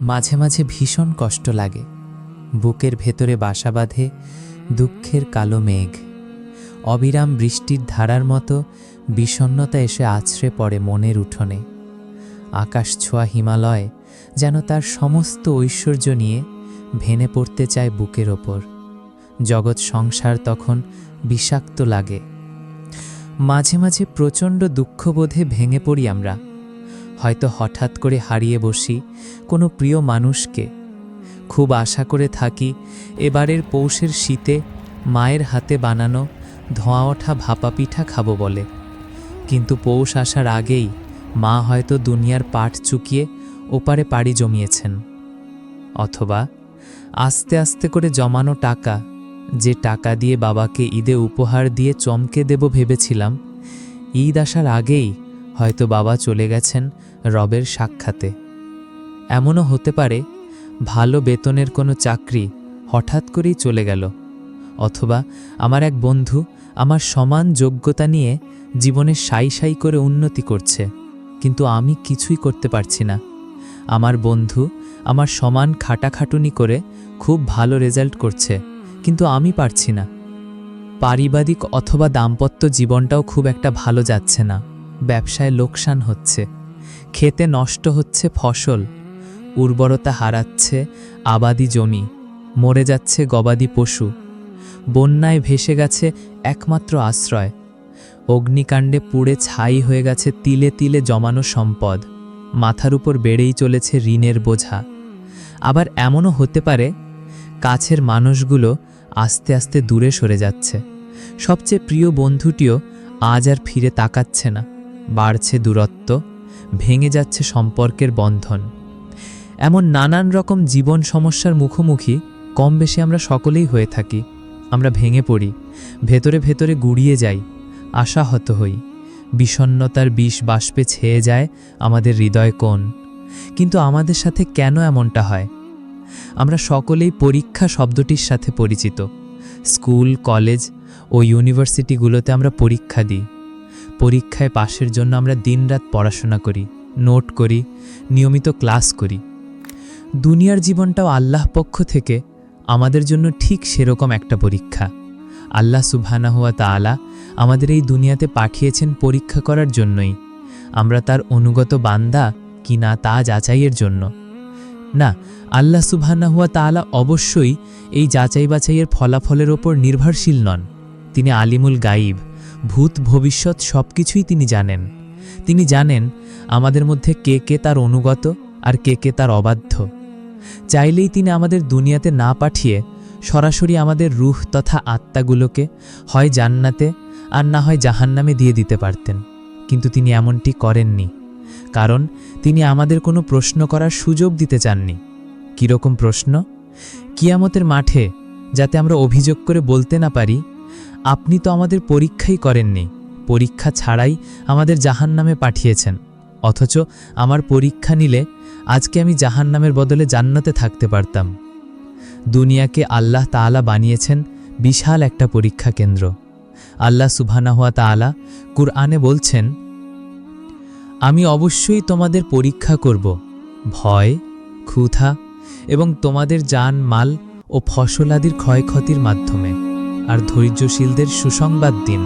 মাঝে মাঝে ভীষণ কষ্ট লাগে। বুকের ভেতরে বাসা বাঁধে দুঃখের কালো মেঘ। অবিরাম বৃষ্টির ধারার মতো বিষণ্ণতা এসে আছড়ে পড়ে মনের উঠোনে। আকাশ ছোঁয়া হিমালয় যেন তার সমস্ত ঐশ্বর্য নিয়ে ভেঙে পড়তে চায় বুকের ওপর। জগৎ সংসার তখন বিষাক্ত লাগে। মাঝে মাঝে প্রচণ্ড দুঃখবোধে ভেঙে পড়ি আমরা। হয়তো হঠাৎ করে হারিয়ে বসি কোনো প্রিয় মানুষকে। খুব আশা করে থাকি এবারের পৌষের শীতে মায়ের হাতে বানানো ধোঁয়া ওঠা ভাপা পিঠা খাবো বলে, কিন্তু পৌষ আসার আগেই মা হয়তো দুনিয়ার পাট চুকিয়ে ওপারে পাড়ি জমিয়েছেন। অথবা আস্তে আস্তে করে জমানো টাকা, যে টাকা দিয়ে বাবাকে ঈদে উপহার দিয়ে চমকে দেব ভেবেছিলাম, ঈদ আসার আগেই হয়তো বাবা চলে গেছেন রবের সাক্ষাতে। এমনও হতে পারে ভালো বেতনের কোনো চাকরি হঠাৎ করেই চলে গেল। অথবা আমার এক বন্ধু আমার সমান যোগ্যতা নিয়ে জীবনে সাই সাই করে উন্নতি করছে, কিন্তু আমি কিছুই করতে পারছি না। আমার বন্ধু আমার সমান খাটাখাটুনি করে খুব ভালো রেজাল্ট করছে, কিন্তু আমি পারছি না। পারিবারিক অথবা দাম্পত্য জীবনটাও খুব একটা ভালো যাচ্ছে না। ব্যবসায় লোকসান হচ্ছে, খেতে নষ্ট হচ্ছে ফসল, উর্বরতা হারাচ্ছে আবাদি জমি, মরে যাচ্ছে গবাদি পশু, বন্যায় ভেসে গেছে একমাত্র আশ্রয়, অগ্নিকাণ্ডে পুড়ে ছাই হয়ে গেছে তিলে তিলে জমানো সম্পদ, মাথার উপর বেড়েই চলেছে ঋণের বোঝা। আবার এমনও হতে পারে কাছের মানুষগুলো আস্তে আস্তে দূরে সরে যাচ্ছে। সবচেয়ে প্রিয় বন্ধুটিও আজ আর ফিরে তাকাচ্ছে না। বাড়ছে দূরত্ব, ভেঙে যাচ্ছে সম্পর্কের বন্ধন। এমন নানান রকম জীবন সমস্যার মুখোমুখি কম বেশি আমরা সকলেই হয়ে থাকি। আমরা ভেঙে পড়ি, ভেতরে ভেতরে গুড়িয়ে যাই, আশাহত হই, বিষণ্ণতার বিষ বাষ্পে ছেয়ে যায় আমাদের হৃদয় কোণ। কিন্তু আমাদের সাথে কেন এমনটা হয়? আমরা সকলেই পরীক্ষা শব্দটির সাথে পরিচিত। স্কুল, কলেজ ও ইউনিভার্সিটিগুলোতে আমরা পরীক্ষা দিই। পরীক্ষায় পাশের জন্য আমরা দিনরাত পড়াশোনা করি, নোট করি, নিয়মিত ক্লাস করি। দুনিয়ার জীবনটাও আল্লাহ পক্ষ থেকে আমাদের জন্য ঠিক সেরকম একটা পরীক্ষা। আল্লাহ সুবহানাহু ওয়া তাআলা আমাদের এই দুনিয়াতে পাঠিয়েছেন পরীক্ষা করার জন্যই। আমরা তার অনুগত বান্দা কি না তা যাচাইয়ের জন্য না। আল্লাহ সুবহানাহু ওয়া তাআলা অবশ্যই এই যাচাই বাছাইয়ের ফলাফলের ওপর নির্ভরশীল নন। তিনি আলিমুল গাইব, ভূত ভবিষ্যৎ সব কিছুই তিনি জানেন। তিনি জানেন আমাদের মধ্যে কে কে তার অনুগত আর কে কে তার অবাধ্য। চাইলেই তিনি আমাদের দুনিয়াতে না পাঠিয়ে সরাসরি আমাদের রূহ তথা আত্মাগুলোকে হয় জান্নাতে আর না হয় জাহান্নামে দিয়ে দিতে পারতেন, কিন্তু তিনি এমনটি করেননি। কারণ তিনি আমাদের কোনো প্রশ্ন করার সুযোগ দিতে চাননি। কীরকম প্রশ্ন? কিয়ামতের মাঠে যাতে আমরা অভিযোগ করে বলতে না পারি, আপনি তো আমাদের পরীক্ষাই করেননি, পরীক্ষা ছাড়াই আমাদের জাহান্নামে পাঠিয়েছেন, অথচ আমার পরীক্ষা নিলে আজকে আমি জাহান্নামের বদলে জান্নাতে থাকতে পারতাম। দুনিয়াকে আল্লাহ তাআলা বানিয়েছেন বিশাল একটা পরীক্ষা কেন্দ্র। আল্লাহ সুবহানাহু ওয়া তাআলা কুরআনে বলছেন, আমি অবশ্যই তোমাদের পরীক্ষা করব ভয়, ক্ষুধা এবং তোমাদের জান মাল ও ফসলাদির ক্ষয়ক্ষতির মাধ্যমে, আর ধৈর্যশীলদের সুসংবাদ দিন।